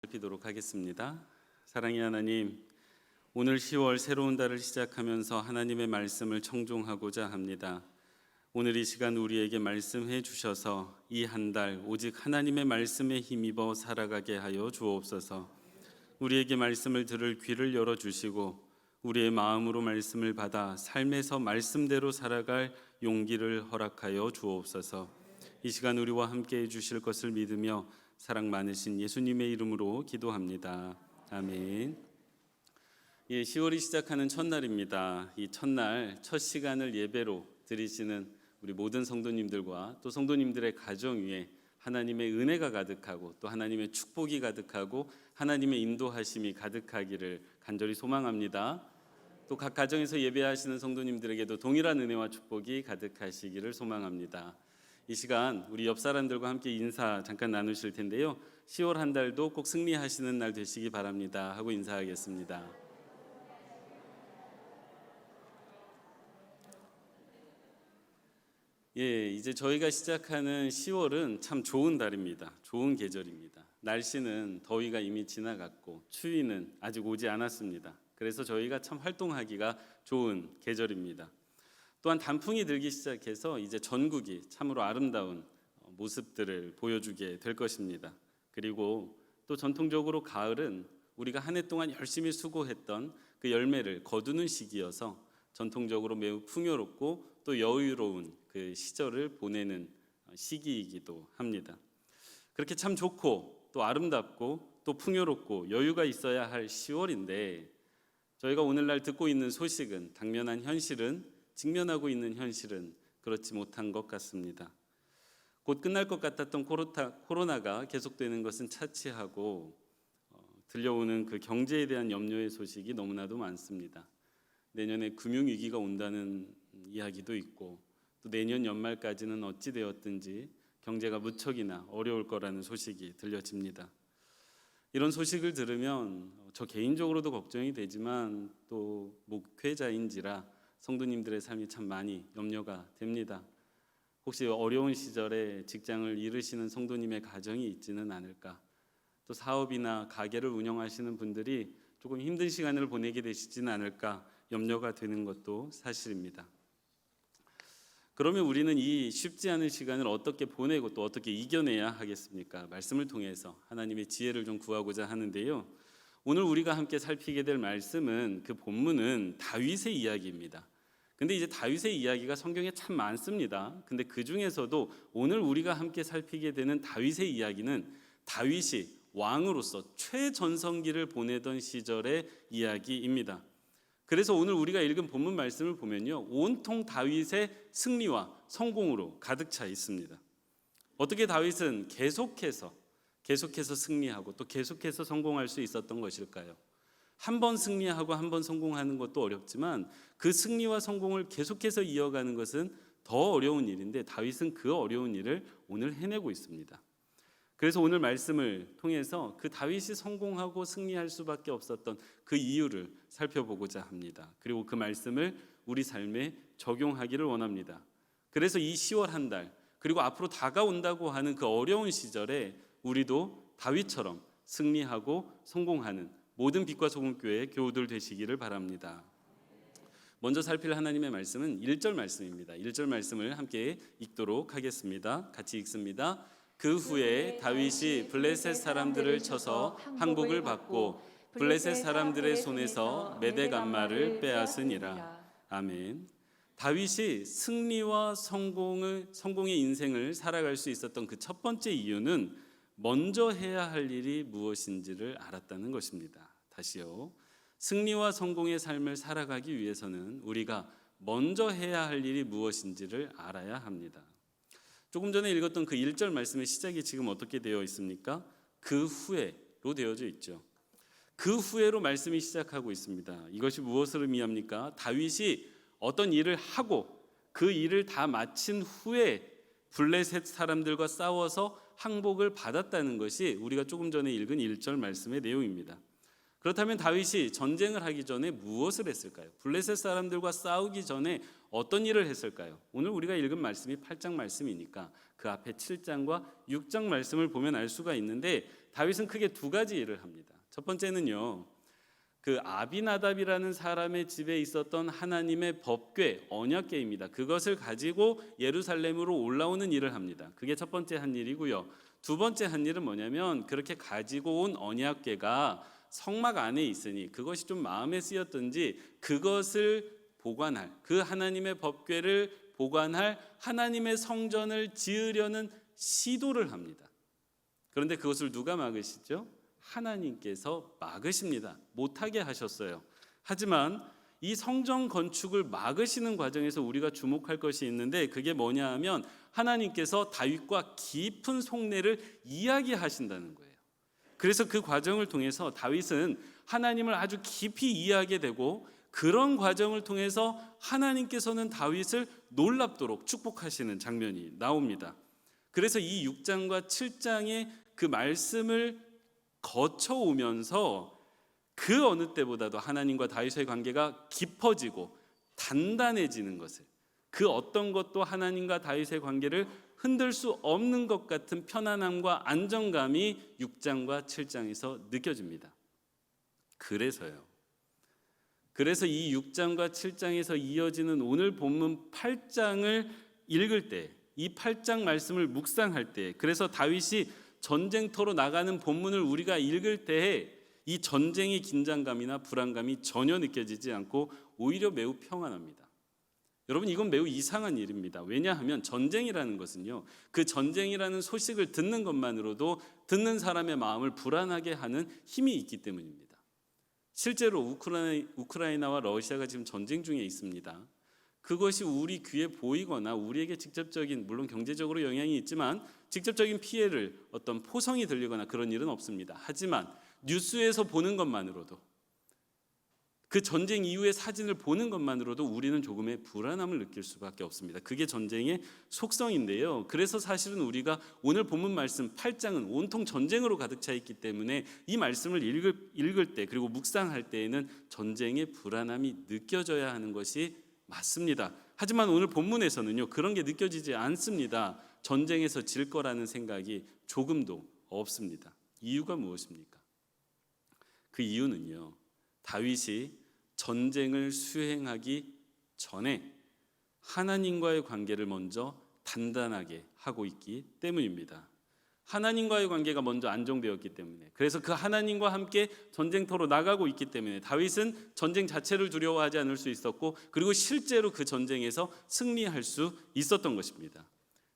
살피도록 하겠습니다. 사랑의 하나님, 오늘 10월 새로운 달을 시작하면서 하나님의 말씀을 청종하고자 합니다. 오늘 이 시간 우리에게 말씀해 주셔서 이 한 달 오직 하나님의 말씀에 힘입어 살아가게 하여 주옵소서. 우리에게 말씀을 들을 귀를 열어주시고 우리의 마음으로 말씀을 받아 삶에서 말씀대로 살아갈 용기를 허락하여 주옵소서. 이 시간 우리와 함께 해주실 것을 믿으며 사랑 많으신 예수님의 이름으로 기도합니다. 아멘. 10월이 시작하는 첫날입니다. 이 첫날 첫 시간을 예배로 드리시는 우리 모든 성도님들과 또 성도님들의 가정 위에 하나님의 은혜가 가득하고 또 하나님의 축복이 가득하고 하나님의 인도하심이 가득하기를 간절히 소망합니다. 또 각 가정에서 예배하시는 성도님들에게도 동일한 은혜와 축복이 가득하시기를 소망합니다. 이 시간 우리 옆 사람들과 함께 인사 잠깐 나누실 텐데요. 10월 한 달도 꼭 승리하시는 날 되시기 바랍니다 하고 인사하겠습니다. 이제 저희가 시작하는 10월은 참 좋은 달입니다. 좋은 계절입니다. 날씨는 더위가 이미 지나갔고 추위는 아직 오지 않았습니다. 그래서 저희가 참 활동하기가 좋은 계절입니다. 또한 단풍이 들기 시작해서 이제 전국이 참으로 아름다운 모습들을 보여주게 될 것입니다. 그리고 또 전통적으로 가을은 우리가 한 해 동안 열심히 수고했던 그 열매를 거두는 시기여서 전통적으로 매우 풍요롭고 또 여유로운 그 시절을 보내는 시기이기도 합니다. 그렇게 참 좋고 또 아름답고 또 풍요롭고 여유가 있어야 할 10월인데 저희가 오늘날 듣고 있는 소식은 당면한 현실은 직면하고 있는 현실은 그렇지 못한 것 같습니다. 곧 끝날 것 같았던 코로나가 계속되는 것은 차치하고 들려오는 그 경제에 대한 염려의 소식이 너무나도 많습니다. 내년에 금융위기가 온다는 이야기도 있고 또 내년 연말까지는 어찌 되었든지 경제가 무척이나 어려울 거라는 소식이 들려집니다. 이런 소식을 들으면 저 개인적으로도 걱정이 되지만 또 목회자인지라 성도님들의 삶이 참 많이 염려가 됩니다. 혹시 어려운 시절에 직장을 잃으시는 성도님의 가정이 있지는 않을까? 또 사업이나 가게를 운영하시는 분들이 조금 힘든 시간을 보내게 되시지는 않을까 염려가 되는 것도 사실입니다. 그러면 우리는 이 쉽지 않은 시간을 어떻게 보내고 또 어떻게 이겨내야 하겠습니까? 말씀을 통해서 하나님의 지혜를 좀 구하고자 하는데요. 오늘 우리가 함께 살피게 될 말씀은 그 본문은 다윗의 이야기입니다. 근데 이제 다윗의 이야기가 성경에 참 많습니다. 근데 그 중에서도 오늘 우리가 함께 살피게 되는 다윗의 이야기는 다윗이 왕으로서 최전성기를 보내던 시절의 이야기입니다. 그래서 오늘 우리가 읽은 본문 말씀을 보면요, 온통 다윗의 승리와 성공으로 가득 차 있습니다. 어떻게 다윗은 계속해서 승리하고 또 계속해서 성공할 수 있었던 것일까요? 한 번 승리하고 한 번 성공하는 것도 어렵지만 그 승리와 성공을 계속해서 이어가는 것은 더 어려운 일인데 다윗은 그 어려운 일을 오늘 해내고 있습니다. 그래서 오늘 말씀을 통해서 그 다윗이 성공하고 승리할 수밖에 없었던 그 이유를 살펴보고자 합니다. 그리고 그 말씀을 우리 삶에 적용하기를 원합니다. 그래서 이 10월 한 달 그리고 앞으로 다가온다고 하는 그 어려운 시절에 우리도 다윗처럼 승리하고 성공하는 모든 빛과 소금 교회의 교우들 되시기를 바랍니다. 먼저 살필 하나님의 말씀은 1절 말씀입니다. 1절 말씀을 함께 읽도록 하겠습니다. 같이 읽습니다. 그 후에 다윗이 블레셋 사람들을 쳐서 항복을 받고 블레셋 사람들의 손에서 메대간마를 빼앗으니라. 아멘. 다윗이 승리와 성공의 인생을 살아갈 수 있었던 그 첫 번째 이유는 먼저 해야 할 일이 무엇인지를 알았다는 것입니다. 다시요. 승리와 성공의 삶을 살아가기 위해서는 우리가 먼저 해야 할 일이 무엇인지를 알아야 합니다. 조금 전에 읽었던 그 1절 말씀의 시작이 지금 어떻게 되어 있습니까? 그 후에로 되어져 있죠. 그 후에로 말씀이 시작하고 있습니다. 이것이 무엇을 의미합니까? 다윗이 어떤 일을 하고 그 일을 다 마친 후에 블레셋 사람들과 싸워서 항복을 받았다는 것이 우리가 조금 전에 읽은 1절 말씀의 내용입니다. 그렇다면 다윗이 전쟁을 하기 전에 무엇을 했을까요? 블레셋 사람들과 싸우기 전에 어떤 일을 했을까요? 오늘 우리가 읽은 말씀이 8장 말씀이니까 그 앞에 7장과 6장 말씀을 보면 알 수가 있는데 다윗은 크게 두 가지 일을 합니다. 첫 번째는요, 그 아비나답이라는 사람의 집에 있었던 하나님의 법궤, 언약궤입니다. 그것을 가지고 예루살렘으로 올라오는 일을 합니다. 그게 첫 번째 한 일이고요. 두 번째 한 일은 뭐냐면, 그렇게 가지고 온 언약궤가 성막 안에 있으니 그것이 좀 마음에 쓰였던지 그것을 보관할, 그 하나님의 법궤를 보관할 하나님의 성전을 지으려는 시도를 합니다. 그런데 그것을 누가 막으시죠? 하나님께서 막으십니다. 못하게 하셨어요. 하지만 이 성전 건축을 막으시는 과정에서 우리가 주목할 것이 있는데, 그게 뭐냐 하면 하나님께서 다윗과 깊은 속내를 이야기하신다는 거예요. 그래서 그 과정을 통해서 다윗은 하나님을 아주 깊이 이해하게 되고, 그런 과정을 통해서 하나님께서는 다윗을 놀랍도록 축복하시는 장면이 나옵니다. 그래서 이 6장과 7장의 그 말씀을 거쳐오면서 그 어느 때보다도 하나님과 다윗의 관계가 깊어지고 단단해지는 것을, 그 어떤 것도 하나님과 다윗의 관계를 흔들 수 없는 것 같은 편안함과 안정감이 6장과 7장에서 느껴집니다. 그래서 이 6장과 7장에서 이어지는 오늘 본문 8장을 읽을 때, 이 8장 말씀을 묵상할 때, 그래서 다윗이 전쟁터로 나가는 본문을 우리가 읽을 때에 이 전쟁의 긴장감이나 불안감이 전혀 느껴지지 않고 오히려 매우 평안합니다. 여러분, 이건 매우 이상한 일입니다. 왜냐하면 전쟁이라는 것은요, 그 전쟁이라는 소식을 듣는 것만으로도 듣는 사람의 마음을 불안하게 하는 힘이 있기 때문입니다. 실제로 우크라이나와 러시아가 지금 전쟁 중에 있습니다. 그것이 우리 귀에 보이거나 우리에게 직접적인, 물론 경제적으로 영향이 있지만 직접적인 피해를, 어떤 포성이 들리거나 그런 일은 없습니다. 하지만 뉴스에서 보는 것만으로도, 그 전쟁 이후의 사진을 보는 것만으로도 우리는 조금의 불안함을 느낄 수밖에 없습니다. 그게 전쟁의 속성인데요. 그래서 사실은 우리가 오늘 본문 말씀 8장은 온통 전쟁으로 가득 차 있기 때문에 이 말씀을 읽을 때, 그리고 묵상할 때에는 전쟁의 불안함이 느껴져야 하는 것이 맞습니다. 하지만 오늘 본문에서는요, 그런 게 느껴지지 않습니다. 전쟁에서 질 거라는 생각이 조금도 없습니다. 이유가 무엇입니까? 그 이유는요, 다윗이 전쟁을 수행하기 전에 하나님과의 관계를 먼저 단단하게 하고 있기 때문입니다. 하나님과의 관계가 먼저 안정되었기 때문에, 그래서 그 하나님과 함께 전쟁터로 나가고 있기 때문에 다윗은 전쟁 자체를 두려워하지 않을 수 있었고, 그리고 실제로 그 전쟁에서 승리할 수 있었던 것입니다.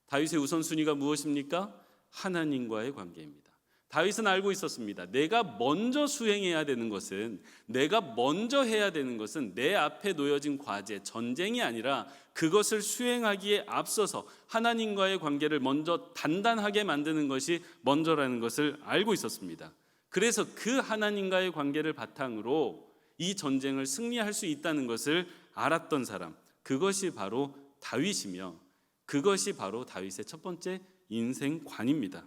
다윗의 우선순위가 무엇입니까? 하나님과의 관계입니다. 다윗은 알고 있었습니다. 내가 먼저 수행해야 되는 것은, 내가 먼저 해야 되는 것은 내 앞에 놓여진 과제, 전쟁이 아니라 그것을 수행하기에 앞서서 하나님과의 관계를 먼저 단단하게 만드는 것이 먼저라는 것을 알고 있었습니다. 그래서 그 하나님과의 관계를 바탕으로 이 전쟁을 승리할 수 있다는 것을 알았던 사람, 그것이 바로 다윗이며, 그것이 바로 다윗의 첫 번째 인생관입니다.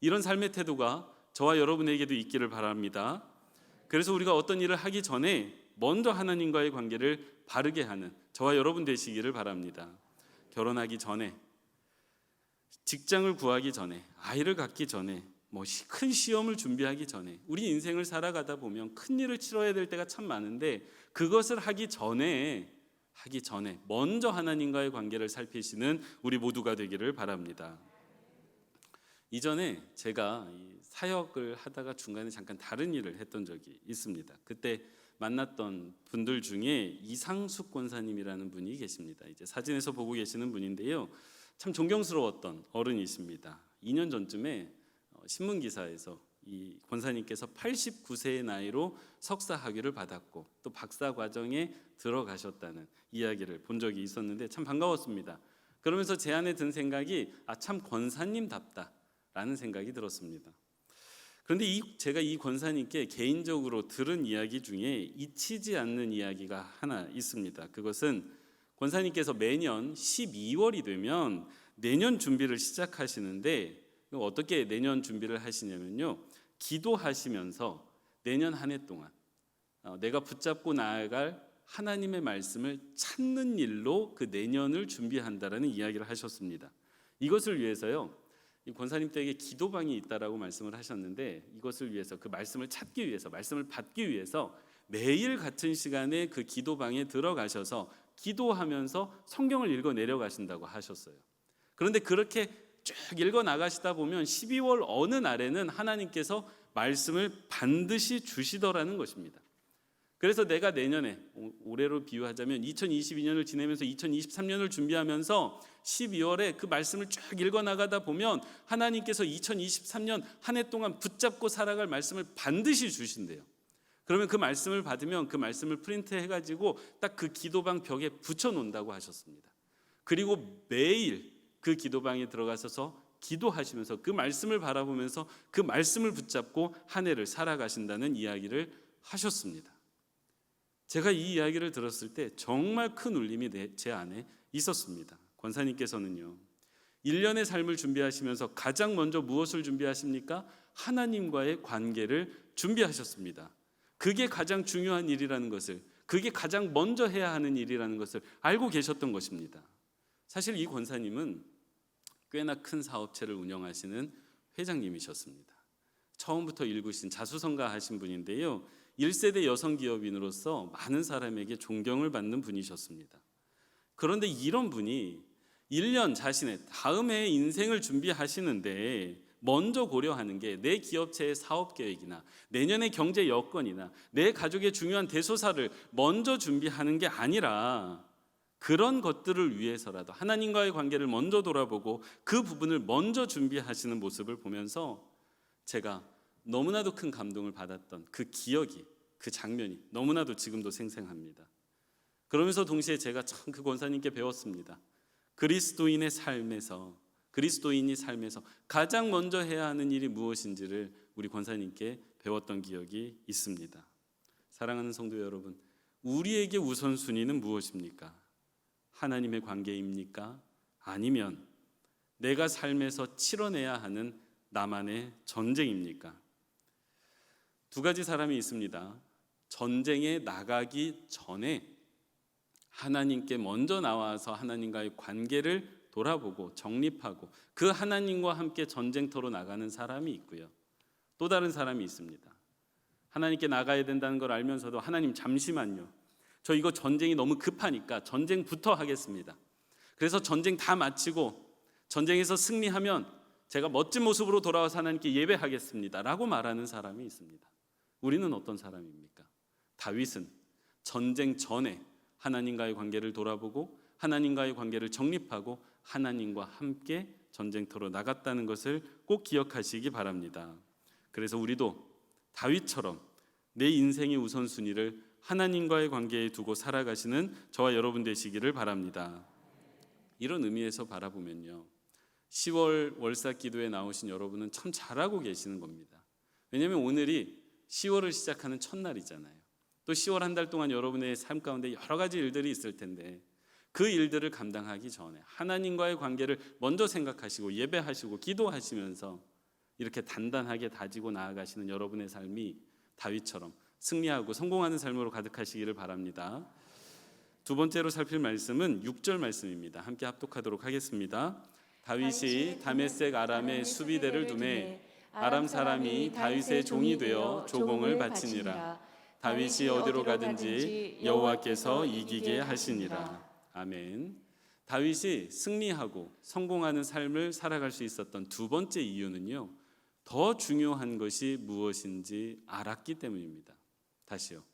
이런 삶의 태도가 저와 여러분에게도 있기를 바랍니다. 그래서 우리가 어떤 일을 하기 전에 먼저 하나님과의 관계를 바르게 하는 저와 여러분 되시기를 바랍니다. 결혼하기 전에, 직장을 구하기 전에, 아이를 갖기 전에, 큰 시험을 준비하기 전에, 우리 인생을 살아가다 보면 큰 일을 치러야 될 때가 참 많은데, 그것을 하기 전에 먼저 하나님과의 관계를 살피시는 우리 모두가 되기를 바랍니다. 이전에 제가 사역을 하다가 중간에 잠깐 다른 일을 했던 적이 있습니다. 그때 만났던 분들 중에 이상숙 권사님이라는 분이 계십니다. 이제 사진에서 보고 계시는 분인데요, 참 존경스러웠던 어른이십니다. 2년 전쯤에 신문 기사에서 이 권사님께서 89세의 나이로 석사 학위를 받았고 또 박사 과정에 들어가셨다는 이야기를 본 적이 있었는데 참 반가웠습니다. 그러면서 제 안에 든 생각이 참 권사님답다 라는 생각이 들었습니다. 그런데 제가 이 권사님께 개인적으로 들은 이야기 중에 잊히지 않는 이야기가 하나 있습니다. 그것은 권사님께서 매년 12월이 되면 내년 준비를 시작하시는데, 어떻게 내년 준비를 하시냐면요, 기도하시면서 내년 한 해 동안 내가 붙잡고 나아갈 하나님의 말씀을 찾는 일로 그 내년을 준비한다라는 이야기를 하셨습니다. 이것을 위해서요, 이 권사님 댁에 기도방이 있다라고 말씀을 하셨는데 이것을 위해서 그 말씀을 찾기 위해서 말씀을 받기 위해서 매일 같은 시간에 그 기도방에 들어가셔서 기도하면서 성경을 읽어 내려가신다고 하셨어요. 그런데 그렇게 쭉 읽어 나가시다 보면 12월 어느 날에는 하나님께서 말씀을 반드시 주시더라는 것입니다. 그래서 내가 내년에, 올해로 비유하자면 2022년을 지내면서 2023년을 준비하면서 12월에 그 말씀을 쭉 읽어 나가다 보면 하나님께서 2023년 한 해 동안 붙잡고 살아갈 말씀을 반드시 주신대요. 그러면 그 말씀을 받으면 그 말씀을 프린트해가지고 딱 그 기도방 벽에 붙여 놓는다고 하셨습니다. 그리고 매일 그 기도방에 들어가셔서 기도하시면서 그 말씀을 바라보면서 그 말씀을 붙잡고 한 해를 살아가신다는 이야기를 하셨습니다. 제가 이 이야기를 들었을 때 정말 큰 울림이 제 안에 있었습니다. 권사님께서는요, 1년의 삶을 준비하시면서 가장 먼저 무엇을 준비하십니까? 하나님과의 관계를 준비하셨습니다. 그게 가장 중요한 일이라는 것을, 그게 가장 먼저 해야 하는 일이라는 것을 알고 계셨던 것입니다. 사실 이 권사님은 꽤나 큰 사업체를 운영하시는 회장님이셨습니다. 처음부터 일구신 자수성가 하신 분인데요, 1세대 여성 기업인으로서 많은 사람에게 존경을 받는 분이셨습니다. 그런데 이런 분이 1년 자신의 다음 해의 인생을 준비하시는데 먼저 고려하는 게 내 기업체의 사업 계획이나 내년의 경제 여건이나 내 가족의 중요한 대소사를 먼저 준비하는 게 아니라 그런 것들을 위해서라도 하나님과의 관계를 먼저 돌아보고 그 부분을 먼저 준비하시는 모습을 보면서 제가 너무나도 큰 감동을 받았던 그 기억이, 그 장면이 너무나도 지금도 생생합니다. 그러면서 동시에 제가 참 그 권사님께 배웠습니다. 그리스도인이 삶에서 가장 먼저 해야 하는 일이 무엇인지를 우리 권사님께 배웠던 기억이 있습니다. 사랑하는 성도 여러분, 우리에게 우선순위는 무엇입니까? 하나님의 관계입니까? 아니면 내가 삶에서 치러내야 하는 나만의 전쟁입니까? 두 가지 사람이 있습니다. 전쟁에 나가기 전에 하나님께 먼저 나와서 하나님과의 관계를 돌아보고 정립하고 그 하나님과 함께 전쟁터로 나가는 사람이 있고요. 또 다른 사람이 있습니다. 하나님께 나가야 된다는 걸 알면서도 하나님 잠시만요. 저 이거 전쟁이 너무 급하니까 전쟁부터 하겠습니다. 그래서 전쟁 다 마치고 전쟁에서 승리하면 제가 멋진 모습으로 돌아와서 하나님께 예배하겠습니다 라고 말하는 사람이 있습니다. 우리는 어떤 사람입니까? 다윗은 전쟁 전에 하나님과의 관계를 돌아보고 하나님과의 관계를 정립하고 하나님과 함께 전쟁터로 나갔다는 것을 꼭 기억하시기 바랍니다. 그래서 우리도 다윗처럼 내 인생의 우선순위를 하나님과의 관계에 두고 살아가시는 저와 여러분 되시기를 바랍니다. 이런 의미에서 바라보면요, 10월 월사 기도에 나오신 여러분은 참 잘하고 계시는 겁니다. 왜냐하면 오늘이 10월을 시작하는 첫날이잖아요. 또 10월 한 달 동안 여러분의 삶 가운데 여러 가지 일들이 있을 텐데 그 일들을 감당하기 전에 하나님과의 관계를 먼저 생각하시고 예배하시고 기도하시면서 이렇게 단단하게 다지고 나아가시는 여러분의 삶이 다윗처럼 승리하고 성공하는 삶으로 가득하시기를 바랍니다. 두 번째로 살필 말씀은 6절 말씀입니다. 함께 합독하도록 하겠습니다. 다윗이 다메섹 아람에 수비대를 두매 아람 사람이 다윗의 종이 되어 조공을 바치니라. 다윗이 어디로 가든지 여호와께서 이기게 하시니라. 아멘. 다윗이 승리하고 성공하는 삶을 살아갈 수 있었던 두 번째 이유는요, 더 중요한 것이 무엇인지 알았기 때문입니다. 다시요.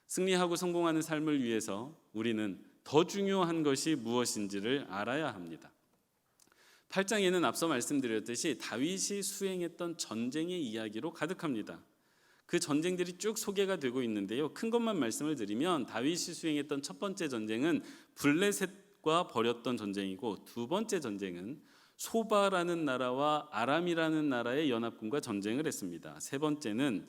승리하고 성공하는 삶을 위해서 우리는 더 중요한 것이 무엇인지를 알아야 합니다. 8장에는 앞서 말씀드렸듯이 다윗이 수행했던 전쟁의 이야기로 가득합니다. 그 전쟁들이 쭉 소개가 되고 있는데요, 큰 것만 말씀을 드리면 다윗이 수행했던 첫 번째 전쟁은 블레셋과 벌였던 전쟁이고, 두 번째 전쟁은 소바라는 나라와 아람이라는 나라의 연합군과 전쟁을 했습니다. 세 번째는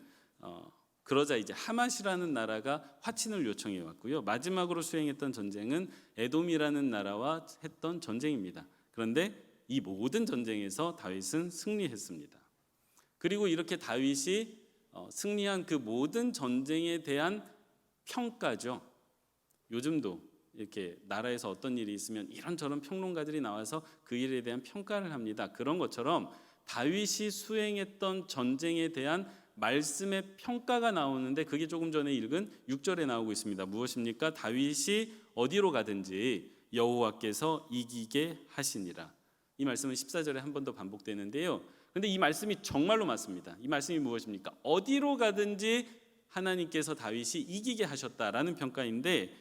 그러자 이제 하맛이라는 나라가 화친을 요청해 왔고요, 마지막으로 수행했던 전쟁은 에돔이라는 나라와 했던 전쟁입니다. 그런데 이 모든 전쟁에서 다윗은 승리했습니다. 그리고 이렇게 다윗이 승리한 그 모든 전쟁에 대한 평가죠. 요즘도 이렇게 나라에서 어떤 일이 있으면 이런저런 평론가들이 나와서 그 일에 대한 평가를 합니다. 그런 것처럼 다윗이 수행했던 전쟁에 대한 말씀의 평가가 나오는데 그게 조금 전에 읽은 6절에 나오고 있습니다. 무엇입니까? 다윗이 어디로 가든지 여호와께서 이기게 하시니라. 이 말씀은 14절에 한 번 더 반복되는데요. 그런데 이 말씀이 정말로 맞습니다. 이 말씀이 무엇입니까? 어디로 가든지 하나님께서 다윗이 이기게 하셨다라는 평가인데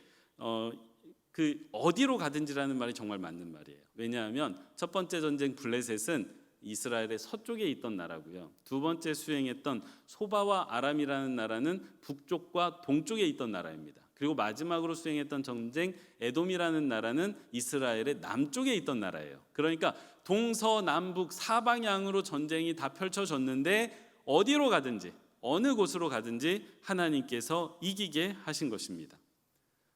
그 어디로 가든지라는 말이 정말 맞는 말이에요. 왜냐하면 첫 번째 전쟁 블레셋은 이스라엘의 서쪽에 있던 나라고요. 두 번째 수행했던 소바와 아람이라는 나라는 북쪽과 동쪽에 있던 나라입니다. 그리고 마지막으로 수행했던 전쟁 에돔이라는 나라는 이스라엘의 남쪽에 있던 나라예요. 그러니까 동서남북 사방향으로 전쟁이 다 펼쳐졌는데 어디로 가든지 어느 곳으로 가든지 하나님께서 이기게 하신 것입니다.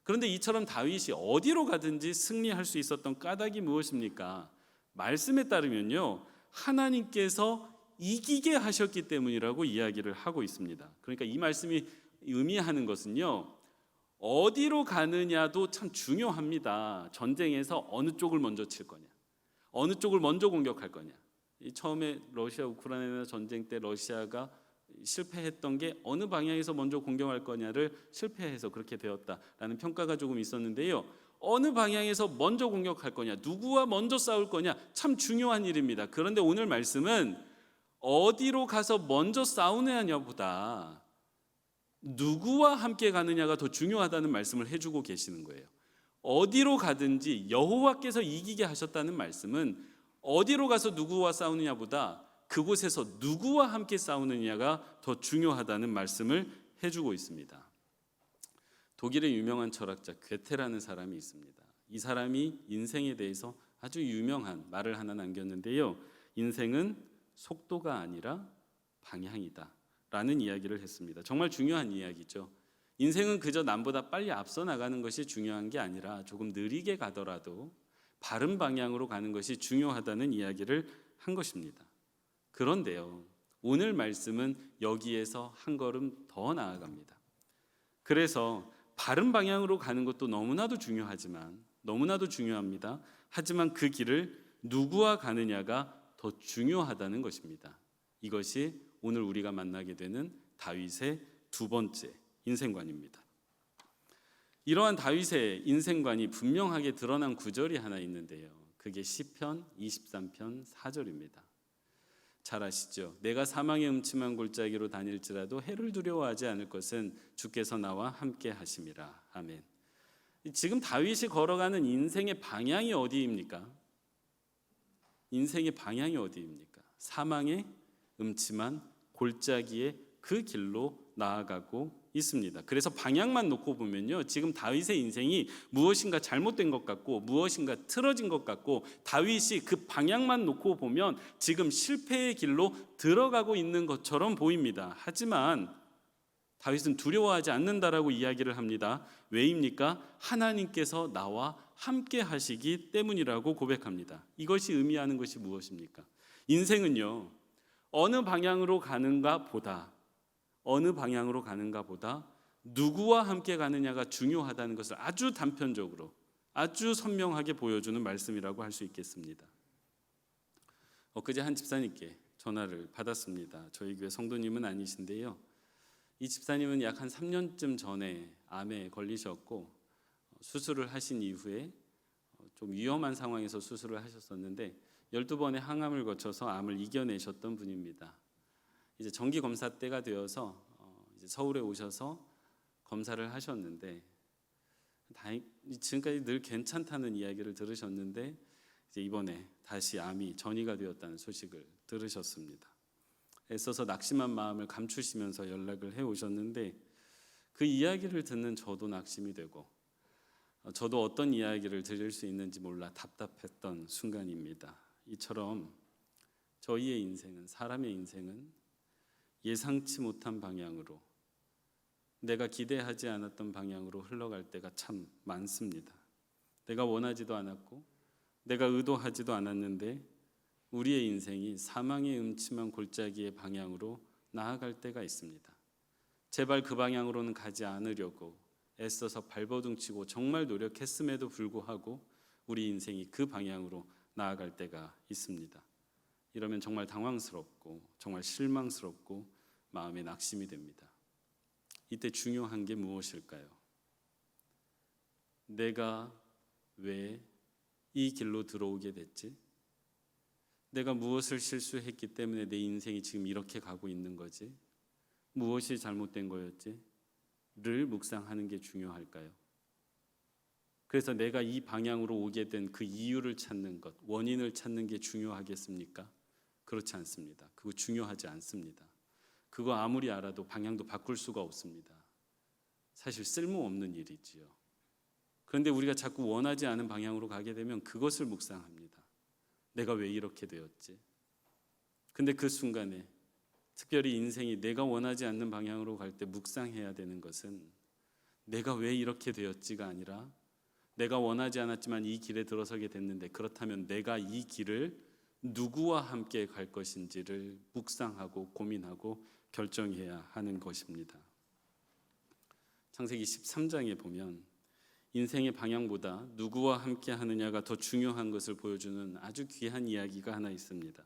그런데 이처럼 다윗이 어디로 가든지 승리할 수 있었던 까닭이 무엇입니까? 말씀에 따르면요, 하나님께서 이기게 하셨기 때문이라고 이야기를 하고 있습니다. 그러니까 이 말씀이 의미하는 것은요, 어디로 가느냐도 참 중요합니다. 전쟁에서 어느 쪽을 먼저 칠 거냐, 어느 쪽을 먼저 공격할 거냐. 처음에 러시아 우크라이나 전쟁 때 러시아가 실패했던 게 어느 방향에서 먼저 공격할 거냐를 실패해서 그렇게 되었다라는 평가가 조금 있었는데요. 어느 방향에서 먼저 공격할 거냐, 누구와 먼저 싸울 거냐, 참 중요한 일입니다. 그런데 오늘 말씀은 어디로 가서 먼저 싸우느냐보다 누구와 함께 가느냐가 더 중요하다는 말씀을 해주고 계시는 거예요. 어디로 가든지 여호와께서 이기게 하셨다는 말씀은 어디로 가서 누구와 싸우느냐보다 그곳에서 누구와 함께 싸우느냐가 더 중요하다는 말씀을 해주고 있습니다. 독일의 유명한 철학자 괴테라는 사람이 있습니다. 이 사람이 인생에 대해서 아주 유명한 말을 하나 남겼는데요. 인생은 속도가 아니라 방향이다 라는 이야기를 했습니다. 정말 중요한 이야기죠. 인생은 그저 남보다 빨리 앞서 나가는 것이 중요한 게 아니라 조금 느리게 가더라도 바른 방향으로 가는 것이 중요하다는 이야기를 한 것입니다. 그런데요, 오늘 말씀은 여기에서 한 걸음 더 나아갑니다. 그래서 바른 방향으로 가는 것도 너무나도 중요합니다. 하지만 그 길을 누구와 가느냐가 더 중요하다는 것입니다. 이것이 오늘 우리가 만나게 되는 다윗의 두 번째 인생관입니다. 이러한 다윗의 인생관이 분명하게 드러난 구절이 하나 있는데요. 그게 시편 23편 4절입니다. 잘 아시죠? 내가 사망의 음침한 골짜기로 다닐지라도 해를 두려워하지 않을 것은 주께서 나와 함께 하심이라. 아멘. 지금 다윗이 걸어가는 인생의 방향이 어디입니까? 인생의 방향이 어디입니까? 사망의 음침한 골짜기의 그 길로 나아가고 있습니다. 그래서 방향만 놓고 보면요, 지금 다윗의 인생이 무엇인가 잘못된 것 같고 무엇인가 틀어진 것 같고 다윗이 그 방향만 놓고 보면 지금 실패의 길로 들어가고 있는 것처럼 보입니다. 하지만 다윗은 두려워하지 않는다라고 이야기를 합니다. 왜입니까? 하나님께서 나와 함께 하시기 때문이라고 고백합니다. 이것이 의미하는 것이 무엇입니까? 인생은요, 어느 방향으로 가는가 보다 누구와 함께 가느냐가 중요하다는 것을 아주 단편적으로 아주 선명하게 보여주는 말씀이라고 할 수 있겠습니다. 엊그제 한 집사님께 전화를 받았습니다. 저희 교회 성도님은 아니신데요. 이 집사님은 약 한 3년쯤 전에 암에 걸리셨고 수술을 하신 이후에 좀 위험한 상황에서 수술을 하셨었는데 12번의 항암을 거쳐서 암을 이겨내셨던 분입니다. 이제 정기 검사 때가 되어서 이제 서울에 오셔서 검사를 하셨는데 지금까지 늘 괜찮다는 이야기를 들으셨는데 이제 이번에 다시 암이 전이가 되었다는 소식을 들으셨습니다. 애써서 낙심한 마음을 감추시면서 연락을 해 오셨는데 그 이야기를 듣는 저도 낙심이 되고 저도 어떤 이야기를 드릴 수 있는지 몰라 답답했던 순간입니다. 이처럼 저희의 인생은, 사람의 인생은 예상치 못한 방향으로, 내가 기대하지 않았던 방향으로 흘러갈 때가 참 많습니다. 내가 원하지도 않았고 내가 의도하지도 않았는데 우리의 인생이 사망의 음침한 골짜기의 방향으로 나아갈 때가 있습니다. 제발 그 방향으로는 가지 않으려고 애써서 발버둥치고 정말 노력했음에도 불구하고 우리 인생이 그 방향으로 나아갈 때가 있습니다. 이러면 정말 당황스럽고 정말 실망스럽고 마음에 낙심이 됩니다. 이때 중요한 게 무엇일까요? 내가 왜 이 길로 들어오게 됐지? 내가 무엇을 실수했기 때문에 내 인생이 지금 이렇게 가고 있는 거지? 무엇이 잘못된 거였지? 를 묵상하는 게 중요할까요? 그래서 내가 이 방향으로 오게 된 그 이유를 찾는 것, 원인을 찾는 게 중요하겠습니까? 그렇지 않습니다. 그거 중요하지 않습니다. 그거 아무리 알아도 방향도 바꿀 수가 없습니다. 사실 쓸모없는 일이지요. 그런데 우리가 자꾸 원하지 않은 방향으로 가게 되면 그것을 묵상합니다. 내가 왜 이렇게 되었지? 근데 그 순간에 특별히 인생이 내가 원하지 않는 방향으로 갈 때 묵상해야 되는 것은 내가 왜 이렇게 되었지가 아니라 내가 원하지 않았지만 이 길에 들어서게 됐는데 그렇다면 내가 이 길을 누구와 함께 갈 것인지를 묵상하고 고민하고 결정해야 하는 것입니다. 창세기 13장에 보면 인생의 방향보다 누구와 함께 하느냐가 더 중요한 것을 보여주는 아주 귀한 이야기가 하나 있습니다.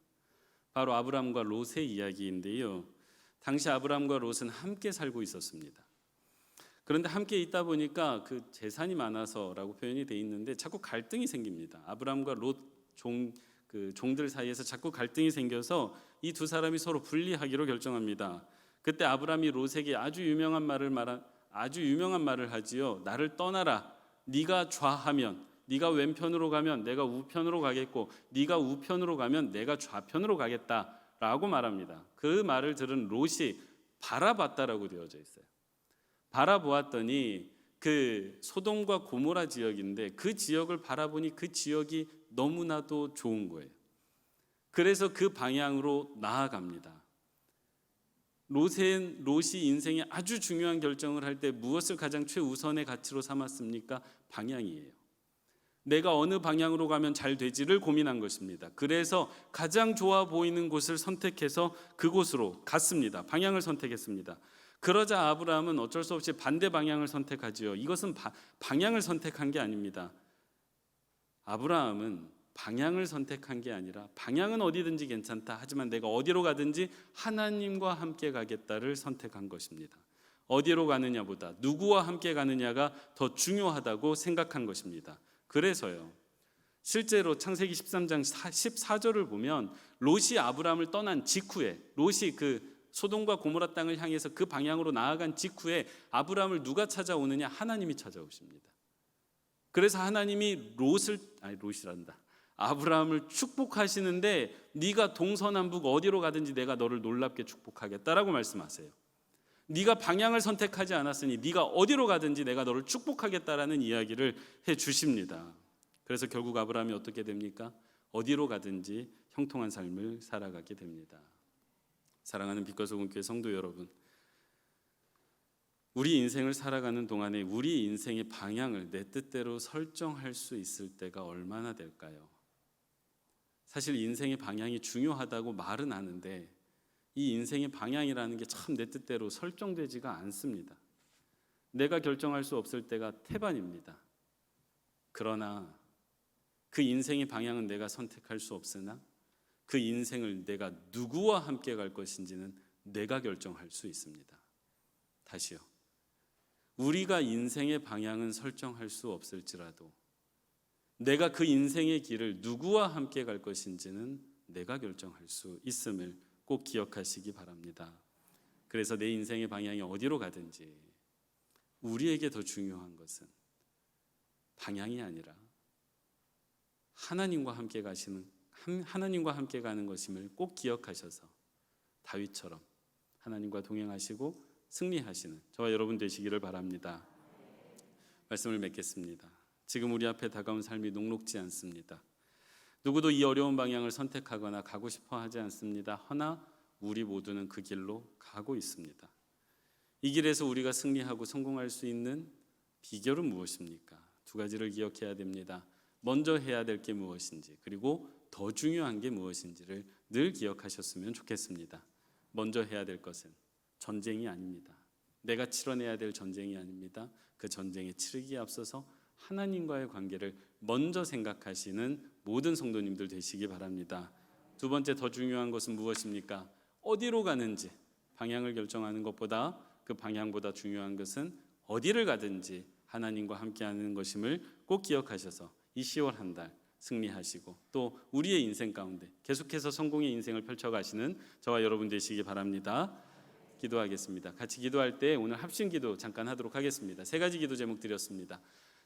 바로 아브람과 롯의 이야기인데요. 당시 아브람과 롯은 함께 살고 있었습니다. 그런데 함께 있다 보니까 그 재산이 많아서라고 표현이 돼 있는데 자꾸 갈등이 생깁니다. 아브람과 롯 종들 사이에서 자꾸 갈등이 생겨서 이 두 사람이 서로 분리하기로 결정합니다. 그때 아브람이 롯에게 아주 유명한 말을 하지요. 나를 떠나라. 네가 좌하면, 네가 왼편으로 가면 내가 우편으로 가겠고, 네가 우편으로 가면 내가 좌편으로 가겠다라고 말합니다. 그 말을 들은 롯이 바라봤다라고 되어져 있어요. 바라보았더니 그 소돔과 고모라 지역인데 그 지역을 바라보니 그 지역이 너무나도 좋은 거예요. 그래서 그 방향으로 나아갑니다. 롯이 인생에 아주 중요한 결정을 할 때 무엇을 가장 최우선의 가치로 삼았습니까? 방향이에요. 내가 어느 방향으로 가면 잘 되지를 고민한 것입니다. 그래서 가장 좋아 보이는 곳을 선택해서 그곳으로 갔습니다. 방향을 선택했습니다. 그러자 아브라함은 어쩔 수 없이 반대 방향을 선택하지요. 이것은 방향을 선택한 게 아닙니다. 아브라함은 방향을 선택한 게 아니라 방향은 어디든지 괜찮다. 하지만 내가 어디로 가든지 하나님과 함께 가겠다를 선택한 것입니다. 어디로 가느냐보다 누구와 함께 가느냐가 더 중요하다고 생각한 것입니다. 그래서요. 실제로 창세기 13장 14절을 보면 롯이 아브라함을 떠난 직후에 롯이 그 소돔과 고모라 땅을 향해서 그 방향으로 나아간 직후에 아브라함을 누가 찾아오느냐? 하나님이 찾아오십니다. 그래서 하나님이 아브라함을 축복하시는데 네가 동서남북 어디로 가든지 내가 너를 놀랍게 축복하겠다라고 말씀하세요. 네가 방향을 선택하지 않았으니 네가 어디로 가든지 내가 너를 축복하겠다라는 이야기를 해 주십니다. 그래서 결국 아브라함이 어떻게 됩니까? 어디로 가든지 형통한 삶을 살아가게 됩니다. 사랑하는 빛과 소금 교회 성도 여러분, 우리 인생을 살아가는 동안에 우리 인생의 방향을 내 뜻대로 설정할 수 있을 때가 얼마나 될까요? 사실 인생의 방향이 중요하다고 말은 하는데 이 인생의 방향이라는 게 참 내 뜻대로 설정되지가 않습니다. 내가 결정할 수 없을 때가 태반입니다. 그러나 그 인생의 방향은 내가 선택할 수 없으나 그 인생을 내가 누구와 함께 갈 것인지는 내가 결정할 수 있습니다. 다시요. 우리가 인생의 방향은 설정할 수 없을지라도 내가 그 인생의 길을 누구와 함께 갈 것인지는 내가 결정할 수 있음을 꼭 기억하시기 바랍니다. 그래서 내 인생의 방향이 어디로 가든지 우리에게 더 중요한 것은 방향이 아니라 하나님과 함께 가는 것임을 꼭 기억하셔서 다윗처럼 하나님과 동행하시고 승리하시는 저와 여러분 되시기를 바랍니다. 말씀을 맺겠습니다. 지금 우리 앞에 다가온 삶이 녹록지 않습니다. 누구도 이 어려운 방향을 선택하거나 가고 싶어 하지 않습니다. 허나 우리 모두는 그 길로 가고 있습니다. 이 길에서 우리가 승리하고 성공할 수 있는 비결은 무엇입니까? 두 가지를 기억해야 됩니다. 먼저 해야 될 게 무엇인지, 그리고 더 중요한 게 무엇인지를 늘 기억하셨으면 좋겠습니다. 먼저 해야 될 것은 전쟁이 아닙니다. 내가 치러내야 될 전쟁이 아닙니다. 그 전쟁에 치르기에 앞서서 하나님과의 관계를 먼저 생각하시는 모든 성도님들 되시기 바랍니다. 두 번째, 더 중요한 것은 무엇입니까? 어디로 가는지 방향을 결정하는 것보다, 그 방향보다 중요한 것은 어디를 가든지 하나님과 함께하는 것임을 꼭 기억하셔서 이 10월 한 달 승리하시고 또 우리의 인생 가운데 계속해서 성공의 인생을 펼쳐가시는 저와 여러분 되시기 바랍니다. 기도하겠습니다. 같이 기도할 때 오늘 합심 기도 잠깐 하도록 하겠습니다. 세 가지 기도 제목 드렸습니다.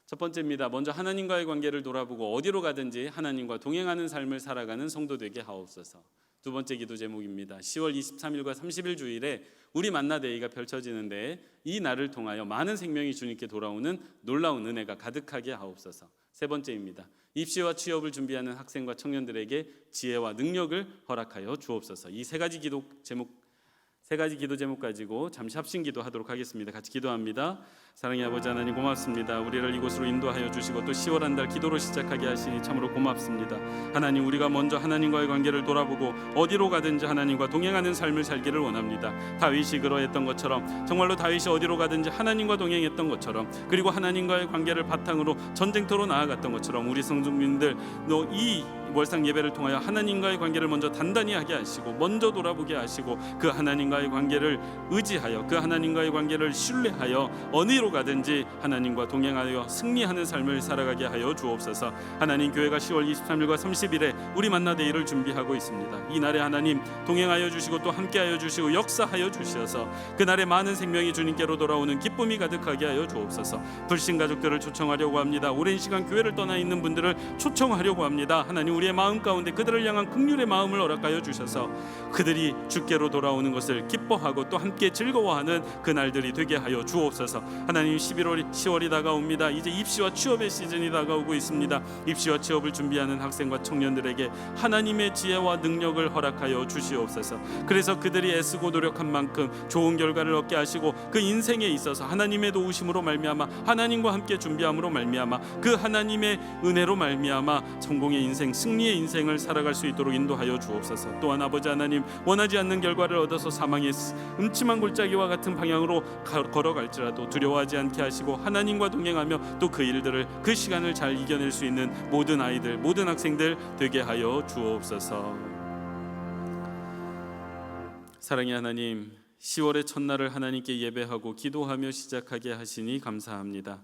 첫 번째입니다. 먼저 하나님과의 관계를 돌아보고 어디로 가든지 하나님과 동행하는 삶을 살아가는 성도 되게 하옵소서. 두 번째 기도 제목입니다. 10월 23일과 30일 주일에 우리 만나데이가 펼쳐지는데 이 날을 통하여 많은 생명이 주님께 돌아오는 놀라운 은혜가 가득하게 하옵소서. 세 번째입니다. 입시와 취업을 준비하는 학생과 청년들에게 지혜와 능력을 허락하여 주옵소서. 이 세 가지 기도 제목 가지고 잠시 합심 기도하도록 하겠습니다. 같이 기도합니다. 사랑의 아버지 하나님, 고맙습니다. 우리를 이곳으로 인도하여 주시고 또 10월 한 달 기도로 시작하게 하시니 참으로 고맙습니다. 하나님, 우리가 먼저 하나님과의 관계를 돌아보고 어디로 가든지 하나님과 동행하는 삶을 살기를 원합니다. 다윗이 그러했던 것처럼, 정말로 다윗이 어디로 가든지 하나님과 동행했던 것처럼, 그리고 하나님과의 관계를 바탕으로 전쟁터로 나아갔던 것처럼 우리 성도님들 이 월상 예배를 통하여 하나님과의 관계를 먼저 단단히 하게 하시고 먼저 돌아보게 하시고 그 하나님과의 관계를 의지하여 그 하나님과의 관계를 신뢰하여 어디로 가든지 하나님과 동행하여 승리하는 삶을 살아가게 하여 주옵소서. 하나님, 교회가 10월 23일과 30일에 우리 만나데이를 준비하고 있습니다. 이 날에 하나님 동행하여 주시고 또 함께하여 주시고 역사하여 주셔서 그날에 많은 생명이 주님께로 돌아오는 기쁨이 가득하게 하여 주옵소서. 불신 가족들을 초청하려고 합니다. 오랜 시간 교회를 떠나 있는 분들을 초청하려고 합니다. 하나님, 우리의 마음 가운데 그들을 향한 긍휼의 마음을 허락하여 주셔서 그들이 주께로 돌아오는 것을 기뻐하고 또 함께 즐거워하는 그날들이 되게 하여 주옵소서. 하나님, 10월이 다가옵니다. 이제 입시와 취업의 시즌이 다가오고 있습니다. 입시와 취업을 준비하는 학생과 청년들에게 하나님의 지혜와 능력을 허락하여 주시옵소서. 그래서 그들이 애쓰고 노력한 만큼 좋은 결과를 얻게 하시고 그 인생에 있어서 하나님의 도우심으로 말미암아 하나님과 함께 준비함으로 말미암아 그 하나님의 은혜로 말미암아 성공의 인생, 승리의 인생을 살아갈 수 있도록 인도하여 주옵소서. 또한 아버지 하나님, 원하지 않는 결과를 얻어서 사망의 음침한 골짜기와 같은 방향으로 걸어갈지라도 두려워하지 않게 하시고 하나님과 동행하며 또 그 일들을, 그 시간을 잘 이겨낼 수 있는 모든 아이들, 모든 학생들 되게 하여 주옵소서. 사랑의 하나님, 10월의 첫날을 하나님께 예배하고 기도하며 시작하게 하시니 감사합니다.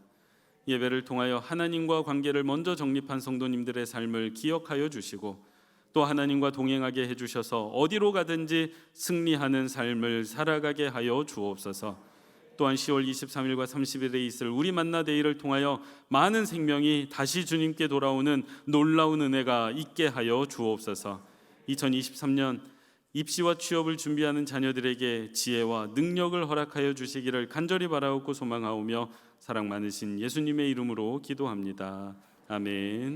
예배를 통하여 하나님과 관계를 먼저 정립한 성도님들의 삶을 기억하여 주시고 또 하나님과 동행하게 해주셔서 어디로 가든지 승리하는 삶을 살아가게 하여 주옵소서. 또한 10월 23일과 30일에 있을 우리 만나데이를 통하여 많은 생명이 다시 주님께 돌아오는 놀라운 은혜가 있게 하여 주옵소서. 2023년 입시와 취업을 준비하는 자녀들에게 지혜와 능력을 허락하여 주시기를 간절히 바라옵고 소망하오며 사랑 많으신 예수님의 이름으로 기도합니다. 아멘.